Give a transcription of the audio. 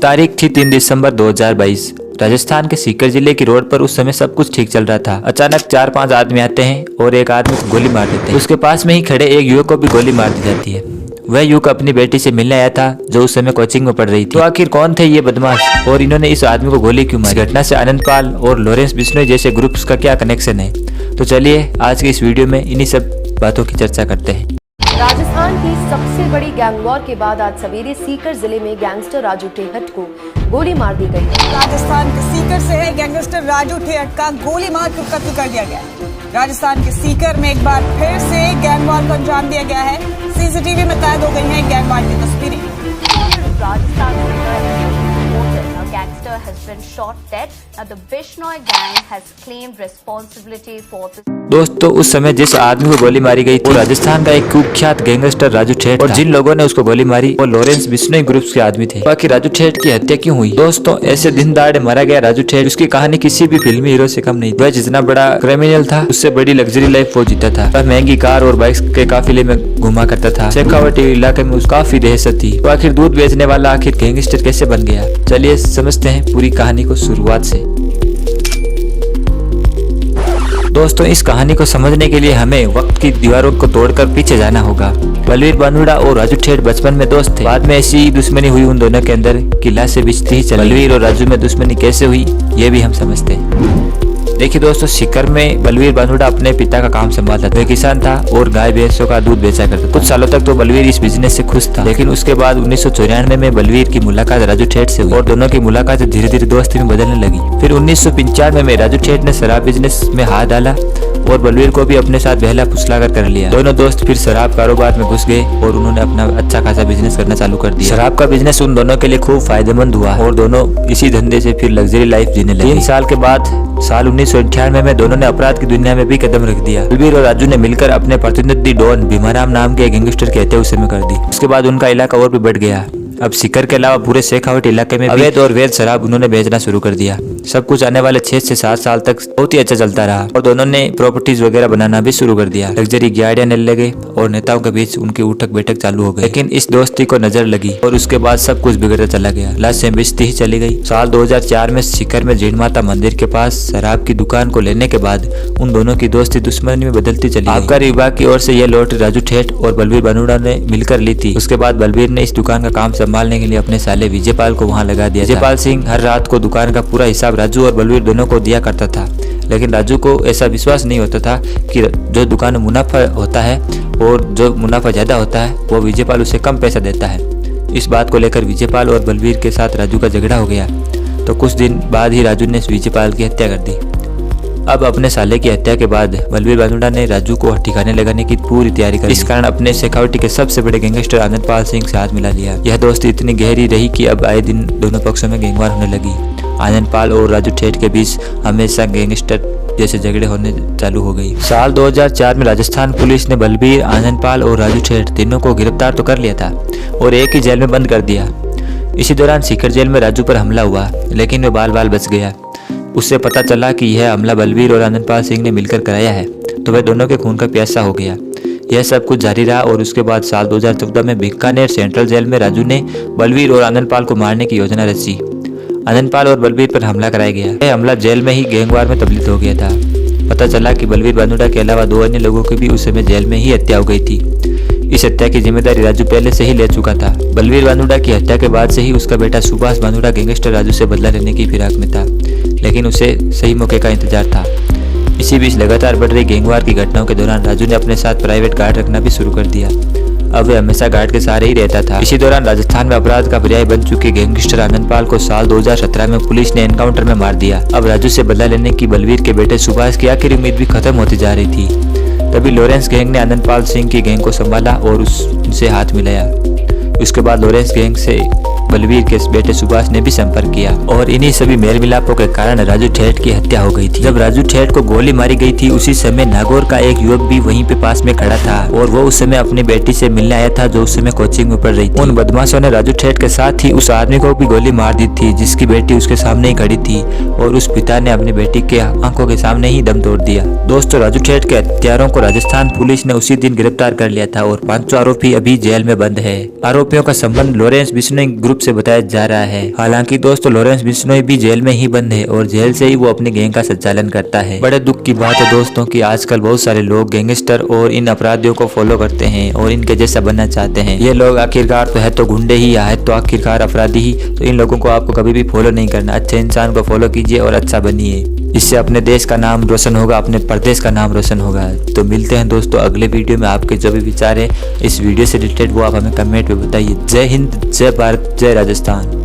तारीख थी 3 दिसंबर 2022। राजस्थान के सीकर जिले की रोड पर उस समय सब कुछ ठीक चल रहा था। अचानक 4-5 आदमी आते हैं और एक आदमी को गोली मार देते हैं। उसके पास में ही खड़े एक युवक को भी गोली मार दी जाती है। वह युवक अपनी बेटी से मिलने आया था जो उस समय कोचिंग में पढ़ रही थी। तो आखिर कौन थे ये बदमाश और इन्होंने इस आदमी को गोली क्यों मारी? इस घटना से आनंदपाल और लॉरेंस बिश्नोई जैसे ग्रुप्स का क्या कनेक्शन है? तो चलिए आज की इस वीडियो में इन्हीं सब बातों की चर्चा करते हैं। राजस्थान की सबसे बड़ी गैंग वॉर के बाद आज सवेरे सीकर जिले में गैंगस्टर राजू ठेहट को गोली मार दी गई। राजस्थान के सीकर से है गैंगस्टर राजू ठेहट का गोली मार कर कत्ल कर दिया गया। राजस्थान के सीकर में एक बार फिर से गैंग वॉर को अंजाम दिया गया है। सीसीटीवी में कैद हो गई हैं गैंग वॉर की तस्वीरें। Rajasthan a gangster has been shot dead. Now the Bishnoi gang has claimed responsibility for this. दोस्तों उस समय जिस आदमी को गोली मारी गई थी राजस्थान का एक कुख्यात गैंगस्टर राजू ठेहट और जिन लोगों ने उसको गोली मारी वो लॉरेंस बिश्नोई ग्रुप्स के आदमी थे। बाकी राजू ठेहट की हत्या क्यों हुई? दोस्तों ऐसे दिन दहाड़े मारा गया राजू ठेहट, उसकी कहानी किसी भी फिल्मी हीरो से कम नहीं। वह जितना बड़ा क्रिमिनल था उससे बड़ी लग्जरी लाइफ वो जीता था। वह महंगी कार और बाइक्स के काफिले में घुमा करता था। शेखावटी इलाके में काफी दहशत थी। तो आखिर दूध बेचने वाला आखिर गैंगस्टर कैसे बन गया? चलिए समझते हैं पूरी कहानी को शुरुआत से। दोस्तों इस कहानी को समझने के लिए हमें वक्त की दीवारों को तोड़कर पीछे जाना होगा। बलवीर बानुड़ा और राजू ठेहट बचपन में दोस्त थे। बाद में ऐसी दुश्मनी हुई उन दोनों के अंदर कि लाशें बिछती ही चली। बलवीर और राजू में दुश्मनी कैसे हुई ये भी हम समझते हैं। देखिए दोस्तों सीकर में बलवीर बानुड़ा अपने पिता का काम संभालता था। वह किसान था और गाय भैंसों का दूध बेचा करता था। कुछ सालों तक तो बलवीर इस बिजनेस से खुश था, लेकिन उसके बाद 1994 में बलवीर की मुलाकात राजू ठेहट से हुई और दोनों की मुलाकात धीरे धीरे दोस्ती में बदलने लगी। फिर 1995 में राजू ठेहट ने शराब बिजनेस में हाथ डाला और बलवीर को भी अपने साथ बहला फुसला कर लिया। दोनों दोस्त फिर शराब कारोबार में घुस गए और उन्होंने अपना अच्छा खासा बिजनेस करना चालू कर दिया। शराब का बिजनेस उन दोनों के लिए खूब फायदेमंद हुआ और दोनों इसी धंधे से फिर लग्जरी लाइफ जीने लगे। 3 साल के बाद साल 1998 में दोनों ने अपराध की दुनिया में भी कदम रख दिया। बलवीर और राजू ने मिलकर अपने प्रतिनिधि डॉन भीमाराम नाम के गैंगस्टर की हत्या उस समय कर दी। उसके बाद उनका इलाका और भी बढ़ गया। अब सीकर के अलावा पूरे शेखावट इलाके में अवैध और वैध शराब उन्होंने बेचना शुरू कर दिया। सब कुछ आने वाले 6 से 7 साल तक बहुत ही अच्छा चलता रहा और दोनों ने प्रॉपर्टीज वगैरह बनाना भी शुरू कर दिया। लग्जरी गाड़ियां मिलने लगे और नेताओं के बीच उनकी उठक बैठक चालू हो गई। लेकिन इस दोस्ती को नजर लगी और उसके बाद सब कुछ बिगड़ता चला गया। लाशें बेचती ही चली गई। साल 2004 में सीकर में जैन माता मंदिर के पास शराब की दुकान को लेने के बाद उन दोनों की दोस्ती दुश्मनी में बदलती चली गई। आबकारी विभाग की ओर से यह लॉटरी राजू ठेहट और बलवीर बानुड़ा ने मिलकर ली थी। उसके बाद बलवीर ने इस दुकान का काम संभालने के लिए अपने साले विजयपाल को वहां लगा दिया। विजयपाल सिंह हर रात को दुकान का पूरा हिसाब राजू और बलवीर दोनों को दिया करता था, लेकिन राजू को ऐसा विश्वास नहीं होता था कि जो दुकान में मुनाफा होता है और जो मुनाफा ज्यादा होता है वो विजयपाल उसे कम पैसा देता है। इस बात को लेकर विजयपाल और बलवीर के साथ राजू का झगड़ा हो गया। तो कुछ दिन बाद ही राजू ने विजयपाल की हत्या कर दी। अब अपने साले की हत्या के बाद बलवीर बानुड़ा ने राजू को ठिकाने लगाने की पूरी तैयारी कर। इस कारण अपने शेखावटी के सबसे बड़े गैंगस्टर आनंदपाल सिंह से हाथ मिला लिया। यह दोस्ती इतनी गहरी रही कि अब आए दिन दोनों पक्षों में गैंगवार होने लगी। आनंदपाल और राजू ठेहट के बीच हमेशा गैंगस्टर जैसे झगड़े होने चालू हो गई। साल 2004 में राजस्थान पुलिस ने बलवीर, आनंदपाल और राजू ठेहट तीनों को गिरफ्तार तो कर लिया था और एक ही जेल में बंद कर दिया। इसी दौरान सीकर जेल में राजू पर हमला हुआ, लेकिन वे बाल बाल बच गया। उससे पता चला कि यह हमला बलवीर और आनंदपाल सिंह ने मिलकर कराया है, तो वह दोनों के खून का प्यासा हो गया। यह सब कुछ जारी रहा और उसके बाद साल 2014 में बीकानेर सेंट्रल जेल में राजू ने बलवीर और आनंदपाल को मारने की योजना रची। आनंदपाल और बलवीर पर हमला कराया गया। यह हमला जेल में ही गैंगवार में तब्दील हो गया था। पता चला कि बलवीर बानुड़ा के अलावा 2 अन्य लोगों की भी उस समय जेल में ही हत्या हो गई थी। इस हत्या की जिम्मेदारी राजू पहले से ही ले चुका था। बलवीर बानुड़ा की हत्या के बाद से ही उसका बेटा सुभाष बानुड़ा गैंगस्टर राजू से बदला लेने की फिराक में था, लेकिन उसे सही मौके का इंतजार था। इसी बीच लगातार बढ़ रही गैंगवार की घटनाओं के दौरान राजू ने अपने साथ प्राइवेट गार्ड रखना भी शुरू कर दिया। अब वह हमेशा गार्ड के सहारे ही रहता था। इसी दौरान राजस्थान में अपराध का पर्याय बन चुके गैंगस्टर आनंदपाल को साल 2017 में पुलिस ने एनकाउंटर में मार दिया। अब राजू से बदला लेने की बलवीर के बेटे सुभाष की आखिरी उम्मीद भी खत्म होती जा रही थी। तभी लॉरेंस गैंग ने आनंदपाल सिंह की गैंग को संभाला और उनसे हाथ मिलाया। उसके बाद लॉरेंस गैंग से बलवीर के बेटे सुभाष ने भी संपर्क किया और इन्हीं सभी मेल मिलापों के कारण राजू ठेहट की हत्या हो गई थी। जब राजू ठेहट को गोली मारी गई थी उसी समय नागौर का एक युवक भी वहीं पे पास में खड़ा था और वो उस समय अपनी बेटी से मिलने आया था जो उस समय कोचिंग में पढ़ रही थी। उन बदमाशों ने राजू ठेहट के साथ ही उस आदमी को भी गोली मार दी थी जिसकी बेटी उसके सामने ही खड़ी थी और उस पिता ने अपनी बेटी के आंखों के सामने ही दम तोड़ दिया। दोस्तों राजू ठेहट के हत्यारों को राजस्थान पुलिस ने उसी दिन गिरफ्तार कर लिया था और 5 आरोपी अभी जेल में बंद है। आरोपियों का संबंध लॉरेंस बिश्नोई ग्रुप से बताया जा रहा है। हालांकि दोस्तों लॉरेंस बिश्नोई भी जेल में ही बंद है और जेल से ही वो अपनी गैंग का संचालन करता है। बड़े दुख की बात है दोस्तों कि आजकल बहुत सारे लोग गैंगस्टर और इन अपराधियों को फॉलो करते हैं और इनके जैसा बनना चाहते हैं। ये लोग आखिरकार तो है तो गुंडे ही या है तो आखिरकार अपराधी ही, तो इन लोगों को आपको कभी भी फॉलो नहीं करना। अच्छे इंसान को फॉलो कीजिए और अच्छा बनिए, इससे अपने देश का नाम रोशन होगा, अपने प्रदेश का नाम रोशन होगा। तो मिलते हैं दोस्तों अगले वीडियो में। आपके जो भी विचार है इस वीडियो से रिलेटेड वो आप हमें कमेंट में बताइए। जय हिंद, जय भारत, जय राजस्थान।